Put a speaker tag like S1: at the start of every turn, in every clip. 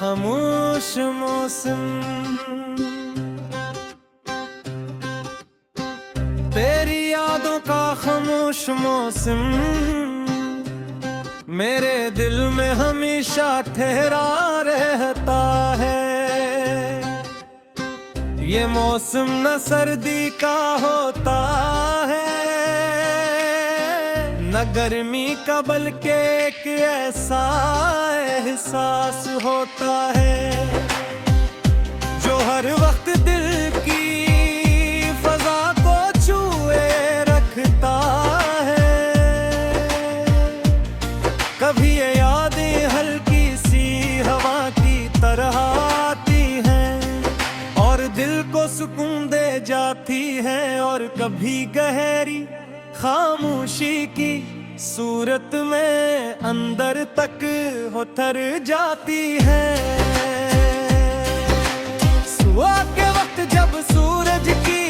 S1: खामोश मौसम, तेरी यादों का खामोश मौसम मेरे दिल में हमेशा ठहरा रहता है। ये मौसम न सर्दी का होता है न गर्मी का, बल्कि एक ऐसा एहसास होता है जो हर वक्त दिल की फजा को छुए रखता है। कभी ये यादें हल्की सी हवा की तरह आती हैं और दिल को सुकून दे जाती हैं, और कभी गहरी खामोशी की सूरत में अंदर तक उतर जाती है। सुबह के वक्त जब सूरज की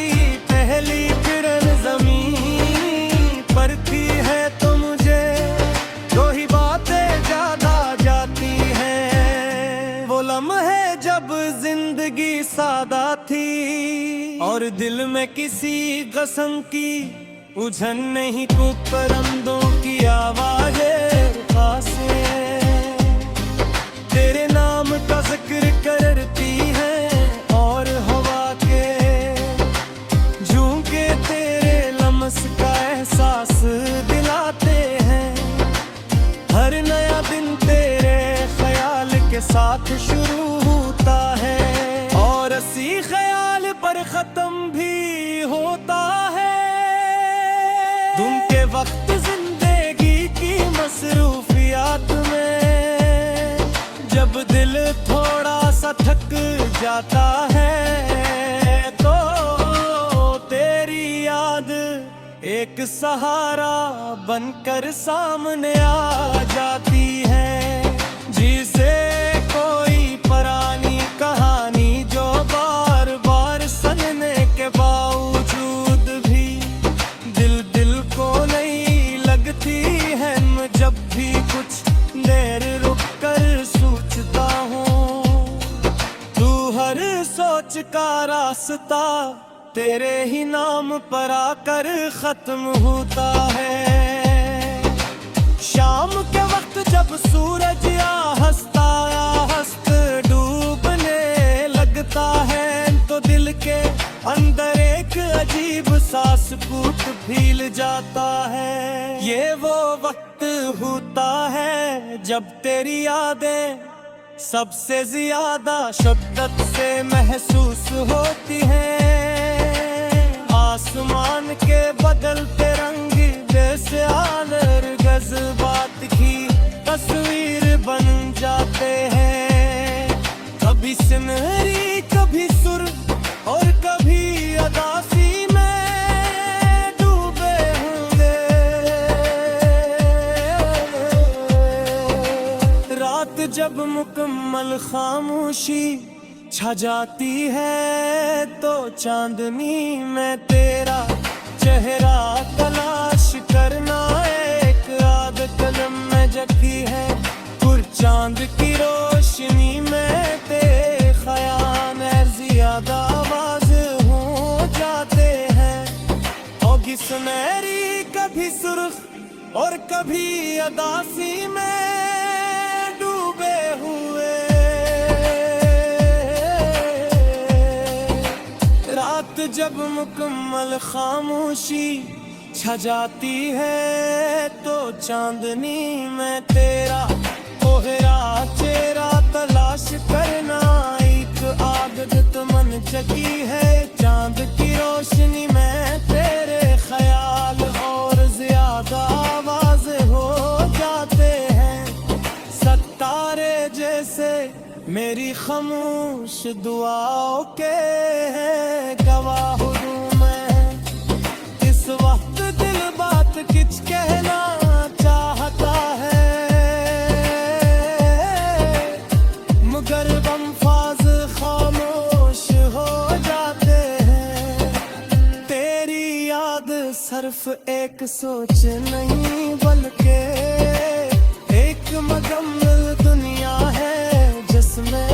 S1: पहली किरण ज़मीन पड़ती है तो मुझे दो ही बातें ज्यादा जाती हैं। वो लम्हे जब जिंदगी सादा थी और दिल में किसी कसम की उलझन नहीं, को परिंदों की आवाज़ें खास तेरे नाम का जिक्र करती हैं और हवा के झोंके तेरे लम्स का एहसास दिलाते हैं। हर नया दिन तेरे ख्याल के साथ शुरू होता है और इसी ख्याल पर ख़त्म भी होता है। धुन के वक्त जिंदगी की मसरूफियात में जब दिल थोड़ा सा थक जाता है तो तेरी याद एक सहारा बनकर सामने आ जाती है। जिसे कोई पुरानी कहानी जो बार बार सुनने के बावजूद भी दिल को नहीं लगती है। मैं जब भी कुछ देर रुक कर सोचता हूँ, तू हर सोच का रास्ता तेरे ही नाम पर आकर खत्म होता है। शाम के वक्त जब सूरज हस्त डूबने लगता है तो दिल के अंदर एक अजीब सा सुकून फील जाता है। ये वो वक्त होता है जब तेरी यादें सबसे ज्यादा शिद्दत से महसूस होती हैं। आसमान के बदलते रंग जैसे आलर जज्बात की तस्वीर बन जाते हैं। कभी सुनहरी कभी सुर और कभी अदासी में डूबे होंगे। रात जब मुकम्मल खामोशी छा जाती है तो चांदनी में तेरा चेहरा तलाश करना एक आदत कलम में जगी है। और चांद की रोशनी में तेरे ख्याल ज्यादा आवाज हो जाते हैं। होगी सुनहरी कभी सुर्ख और कभी अदासी में डूबे हुए। रात जब मुकम्मल खामोशी छा जाती है तो चांदनी में तेरा कोहरा चेहरा तलाश करना एक आदत मन चकी है। चांद की रोशनी में तेरे ख्याल और ज्यादा आवाज हो जाते हैं। सितारे जैसे मेरी खामोश दुआओं के गवाह हूँ मैं। इस वक्त दिल बात किच कहना चाहता है मगर बमफाज खामोश हो जाते हैं। तेरी याद सिर्फ एक सोच नहीं बल्कि एक मुकम्मल दुनिया है जिसमें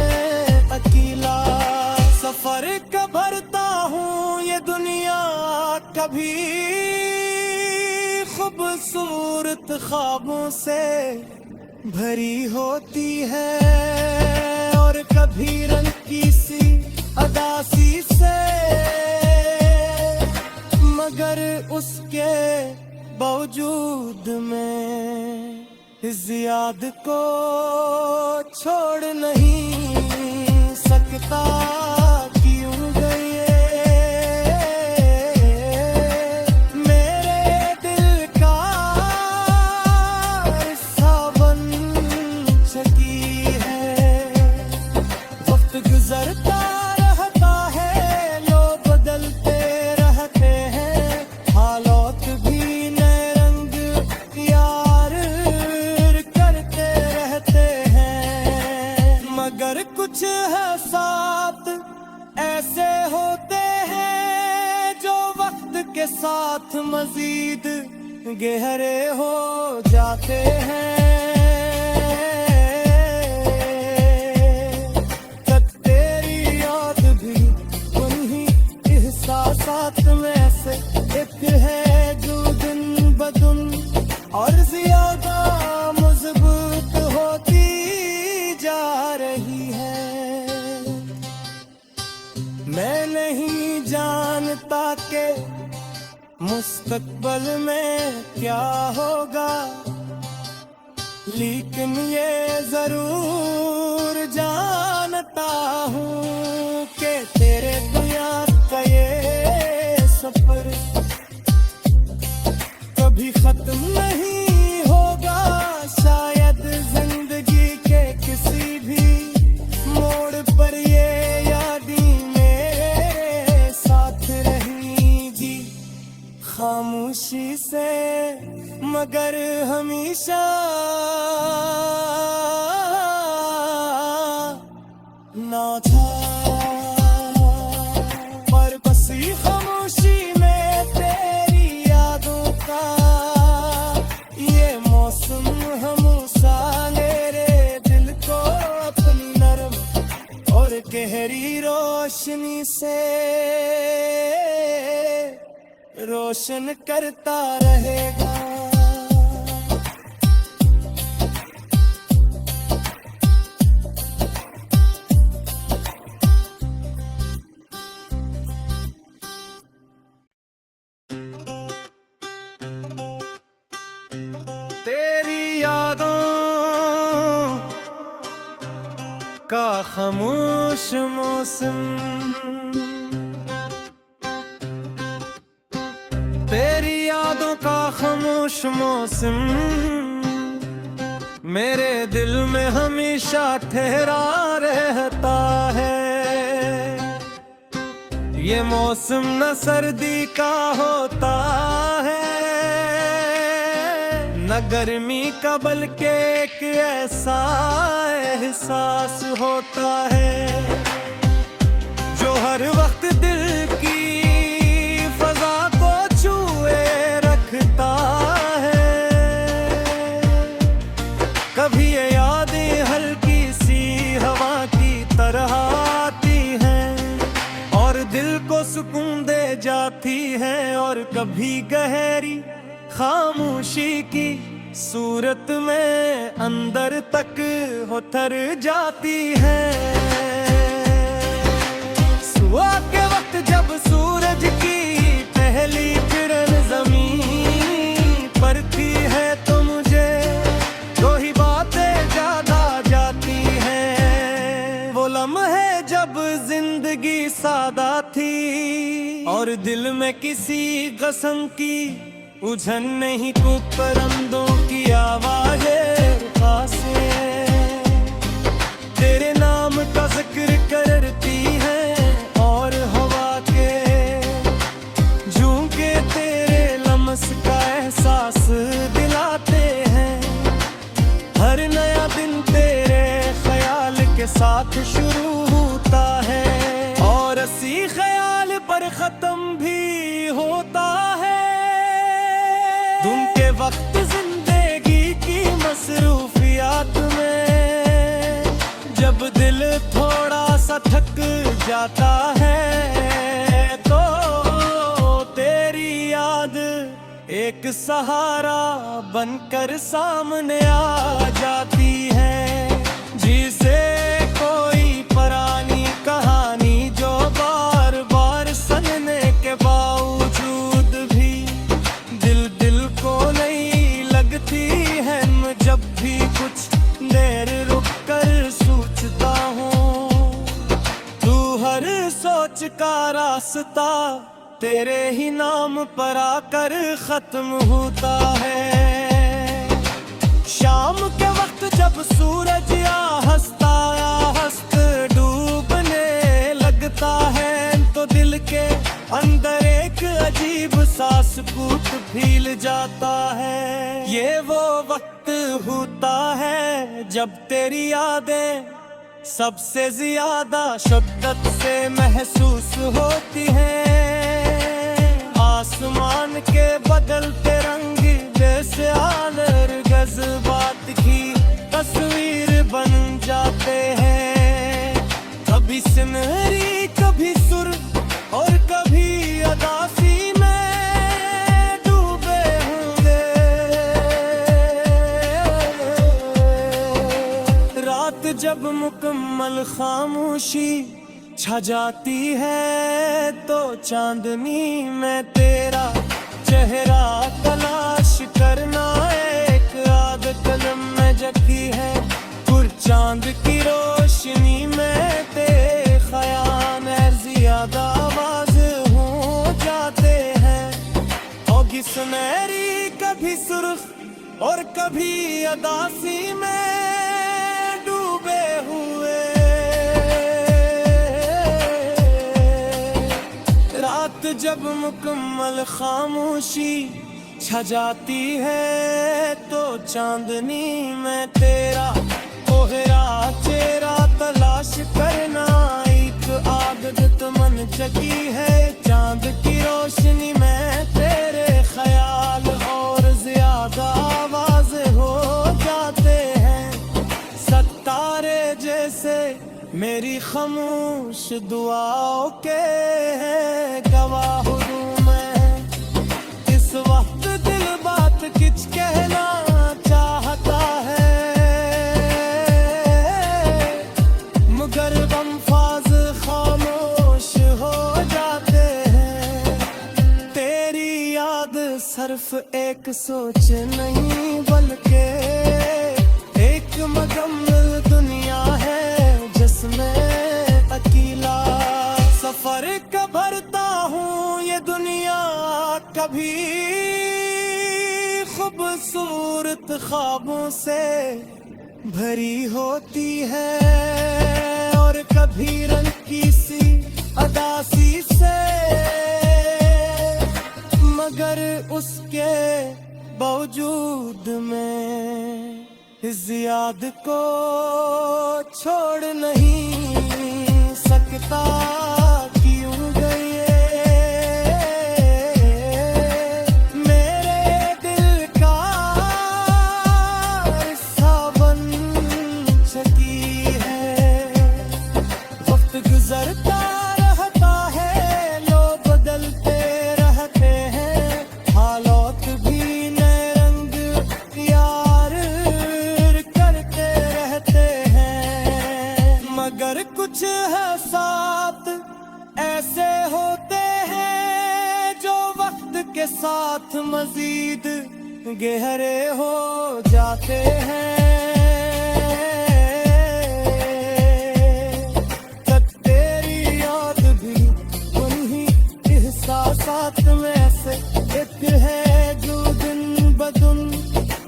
S1: कभी खूबसूरत ख्वाबों से भरी होती है और कभी रंग की सी अदासी से, मगर उसके बावजूद में इस याद को छोड़ नहीं सकता। क्यों गई मेरे दिल का हिस्सा बन चुकी है। वक्त गुजरता रहता है, लोग बदलते रहते हैं, हालात भी नए रंग यार करते रहते हैं, मगर कुछ एहसास ऐसे होते हैं जो वक्त के साथ मजीद गहरे हो जाते हैं। तेरी याद भी उन्हीं एहसासात में से एक है जो दिन बदुन और ज्यादा मजबूत होती जा रही है। मैं नहीं जानता कि मुस्तकबल में क्या होगा, लेकिन ये जरूर जानता हूँ कि तेरे दुनिया का ये सफर कभी खत्म नहीं होगा। शायद जिंदगी के किसी भी मोड़ पर ये यादें मेरे साथ रहेंगी, खामोशी से मगर हमेशा ना था। पर बसी खामोशी में तेरी यादों का ये मौसम हमसा मेरे दिल को अपनी नरम और गहरी रोशनी से रोशन करता रहेगा। तेरी यादों का खामोश मौसम, तेरी यादों का खामोश मौसम मेरे दिल में हमेशा ठहरा रहता है। ये मौसम न सर्दी का होता है न गर्मी का, बल्कि एक ऐसा एहसास होता है जो हर वक्त दिल की फजा को छुए रखता है। कभी ये यादें हल्की सी हवा की तरह आती हैं और दिल को सुकून दे जाती हैं, और कभी गहरी खामोशी की सूरत में अंदर तक उतर जाती है। सुबह के वक्त जब सूरज की पहली किरण ज़मीन पर थी है तो मुझे दो ही बातें ज्यादा जाती हैं। वो लम्हे जब जिंदगी सादा थी और दिल में किसी कसम की उलझन नहीं, को परिंदों की आवाज़ें खासे तेरे नाम का जिक्र करती हैं और हवा के झोंके तेरे लम्स का एहसास दिलाते हैं। हर नया दिन तेरे ख्याल के साथ शुरू होता है और इसी ख्याल पर खत्म भी होता है। धुन के वक्त जिंदगी की मसरूफियात में जब दिल थोड़ा सा थक जाता है तो तेरी एक सहारा बनकर सामने आ जाती है, जिसे कोई पुरानी कहानी जो बार बार सुनने के बावजूद भी दिल दिल को नहीं लगती है। मैं जब भी कुछ देर रुक कर सोचता हूँ, तू हर सोच का रास्ता तेरे ही नाम पर आकर खत्म होता है। शाम के वक्त जब सूरज या हंसता डूबने लगता है, तो दिल के अंदर एक अजीब सा सुकून फील जाता है। ये वो वक्त होता है जब तेरी यादें सबसे ज्यादा शिद्दत से महसूस होती हैं। आसमान के बदलते रंग बेस्याल जज्बात की तस्वीर बन जाते हैं। कभी सुनहरी कभी सुर और कभी अदासी में डूबे होंगे। रात जब मुकम्मल खामोशी छा जाती है, तो चांदनी में तेरा चेहरा तलाश करना एक आदत कलम में जगी है। और चांद की रोशनी में तेरे ख्याल ज्यादा आवाज हो जाते हैं। होगी सुनहरी कभी सुर्ख और कभी अदासी में डूबे हुए। रात जब मुकम्मल खामोशी छा जाती है, तो चांदनी में तेरा कोहरा चेहरा तलाश करना एक आदत मन चकी है। चांद की रोशनी में तेरे ख्याल और ज्यादा आवाज हो जाते हैं। सितारे जैसे मेरी खामोश दुआओं के गवाह हूँ मैं। इस वक्त दिल बात किच कहना चाहता है, मगर बमफाज खामोश हो जाते हैं। तेरी याद सिर्फ एक सोच नहीं बल्कि एक मुकम्मल दुनिया है, जिसमें अकेला सफर का भरता हूँ। ये दुनिया कभी खूबसूरत ख्वाबों से भरी होती है, और कभी रंग की सी अदासी से, मगर उसके बावजूद में इस याद को छोड़ नहीं सकता। क्यों गई मेरे दिल का हिस्सा बन चुकी है। वक्त गुजरता रहता है, लोग बदलते रहते हैं, हालात भी नए रंग यार करते रहते हैं। मगर कुछ एहसास ऐसे होते हैं जो वक्त के साथ मजीद गहरे हो जाते हैं। तब तेरी याद भी उन्हीं एहसासात में से एक है, जो दिन बदुन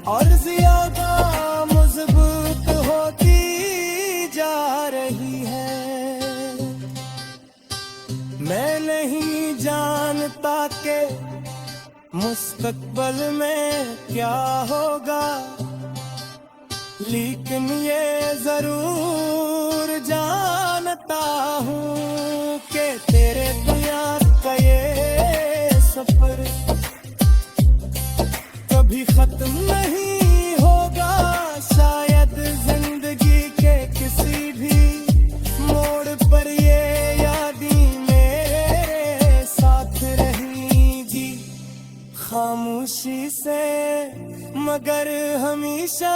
S1: और ज्यादा मजबूत होती जा रही है। मैं नहीं जानता कि मुस्तकबल में क्या होगा, लेकिन ये जरूर जानता हूँ कि तेरे दुनिया का ये सफर कभी खत्म नहीं होगा। शायद जिंदगी के किसी भी मोड़ पर ये यादें मेरे साथ रहेंगी। खामोशी से मगर हमेशा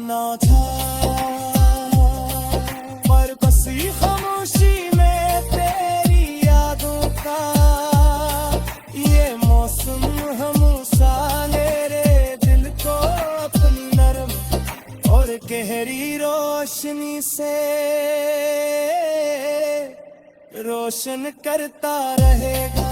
S1: ना था, पर बसी खामोशी में तेरी यादों का ये मौसम हमसा मेरे दिल को अपनी नरम और गहरी रोशनी से रोशन करता रहेगा।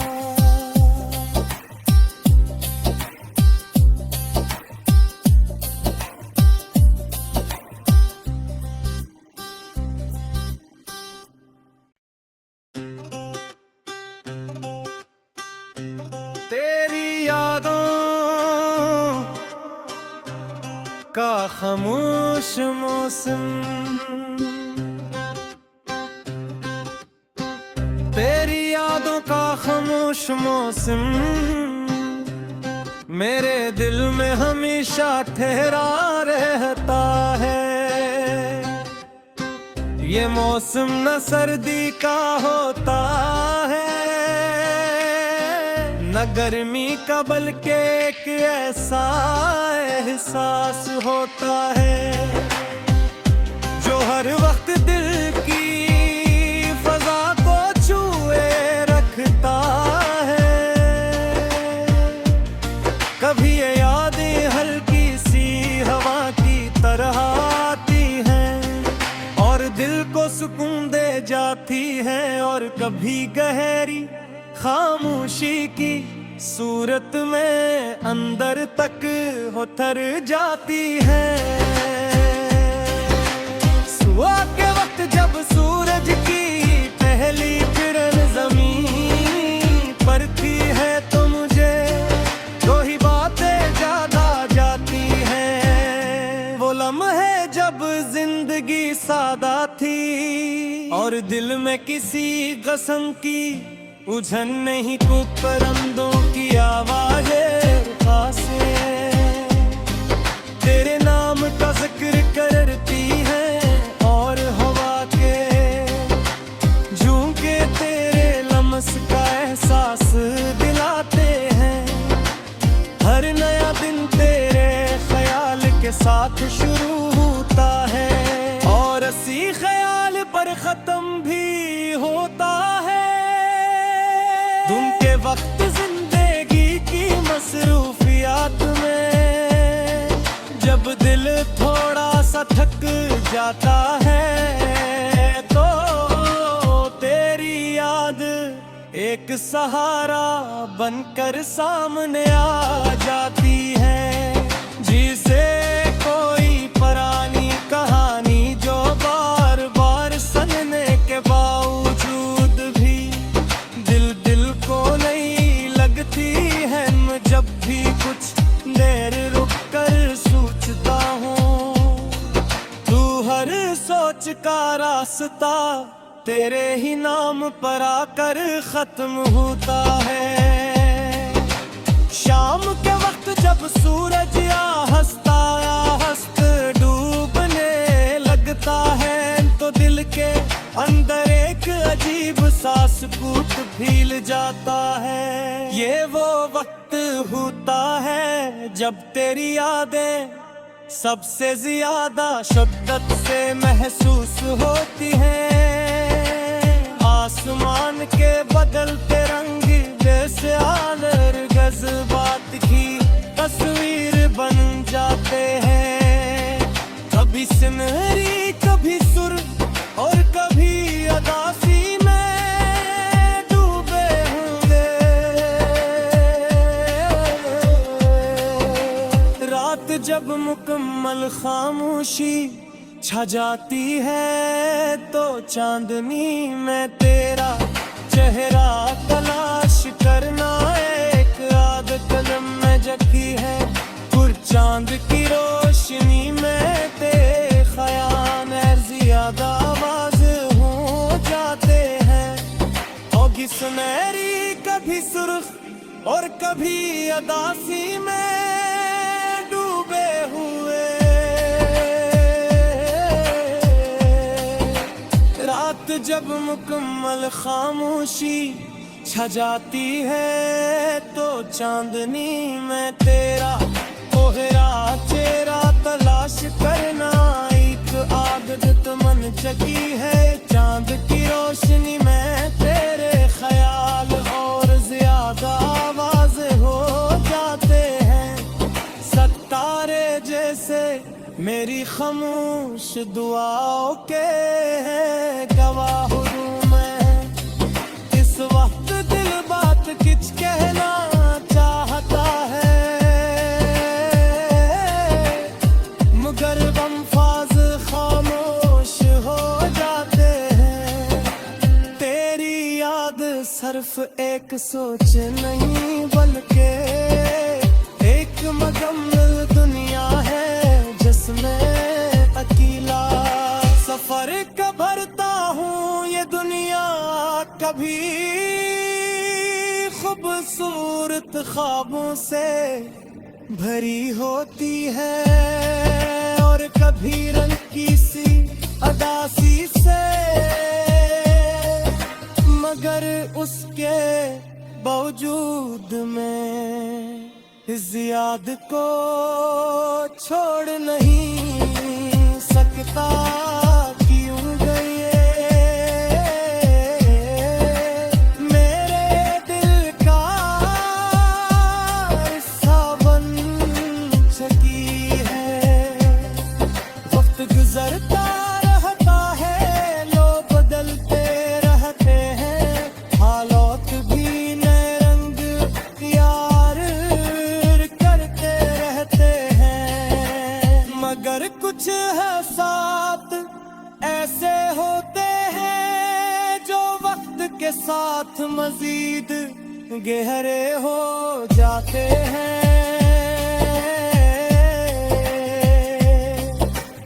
S1: तेरी यादों का खामोश मौसम, तेरी यादों का खामोश मौसम मेरे दिल में हमेशा ठहरा रहता है। ये मौसम न सर्दी का होता है न गर्मी का, बल्कि एक ऐसा एहसास होता है जो हर वक्त दिल की फजा को छुए रखता है। कभी ये यादें हल्की सी हवा की तरह आती हैं और दिल को सुकून दे जाती हैं, और कभी गहरी खामोशी की सूरत में अंदर तक उतर जाती है। सुबह के वक्त जब सूरज की पहली किरण ज़मीन पर थी है तो मुझे दो ही बातें ज्यादा जाती हैं। वो लम्हे जब जिंदगी सादा थी और दिल में किसी कसम की उलझन नहीं, को परिंदों की आवाज़ें खास तेरे नाम का जिक्र करती हैं और हवा के झोंके तेरे लम्स का एहसास दिलाते हैं। हर नया दिन तेरे ख्याल के साथ शुरू होता है और इसी ख्याल पर ख़त्म भी होता है। धुन के वक्त जिंदगी की मसरूफियात में जब दिल थोड़ा सा थक जाता है तो तेरी याद एक सहारा बनकर सामने आ जाती है। जिसे कोई पुरानी कहानी जो बार बार सुनने के बावजूद भी दिल को नहीं लगती है। मैं जब भी कुछ देर रुक कर सोचता हूँ तू हर सोच का रास्ता तेरे ही नाम पर आकर खत्म होता है। शाम के वक्त जब सूरज हंसता डूबने लगता है तो दिल के अंदर एक अजीब सा सुकून फील जाता है। ये वो वक्त होता है जब तेरी यादें सबसे ज्यादा शिद्दत से महसूस होती हैं। आसमान के बदलते रंग बेस्याल जज्बात की तस्वीर बन जाते हैं। कभी सुनहरी कभी सुर और कभी अदासी में डूबे होंगे। रात जब मुकम्मल खामोशी छा जाती है तो चांदनी में तेरा चेहरा तलाश करना एक आदत कदम में जगी है। और चांद की रोशनी में तेरे ख्याल ज्यादा आवाज हो जाते हैं। होगी सुनहरी कभी सुर्ख और कभी अदासी में डूबे हुए। रात वक्त जब मुकम्मल खामोशी छा जाती है तो चांदनी में तेरा कोहरा चेहरा तलाश करना एक आदत मन चकी है। चांद की रोशनी में तेरे ख्याल और ज्यादा आवाज हो जाते हैं। सितारे जैसे मेरी खामोश दुआओं के गवाह हूँ मैं। इस वक्त दिल बात किच कहना चाहता है, मगर बमफाज खामोश हो जाते हैं। तेरी याद सिर्फ एक सोच नहीं बल्कि एक मुकम्मल दुनिया है जिसमें अकेला सफर का भरता हूँ। ये दुनिया कभी खूबसूरत ख्वाबों से भरी होती है और कभी रंग की सी अदासी से, मगर उसके बावजूद में इस याद को छोड़ नहीं सकता। क्यों गए मेरे दिल का हिस्सा बन चुकी है। वक्त गुजरता रहता है, लोग बदलते रहते हैं, हालात भी नए रंग यार करते रहते हैं। मगर कुछ एहसास ऐसे होते हैं जो वक्त के साथ मजीद गहरे हो जाते हैं।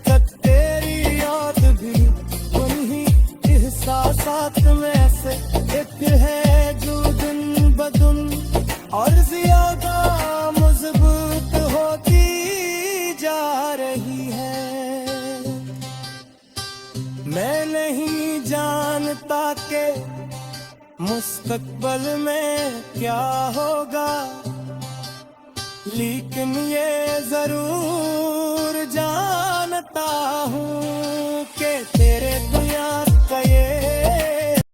S1: तब तेरी याद भी उन्हीं एहसासात में से एक है जो दिन ब दिन और ज्यादा मजबूत होती जा रही है। मैं नहीं जानता कि मुस्तकबल में क्या होगा, लेकिन ये जरूर जानता हूँ कि तेरे दुनिया का ये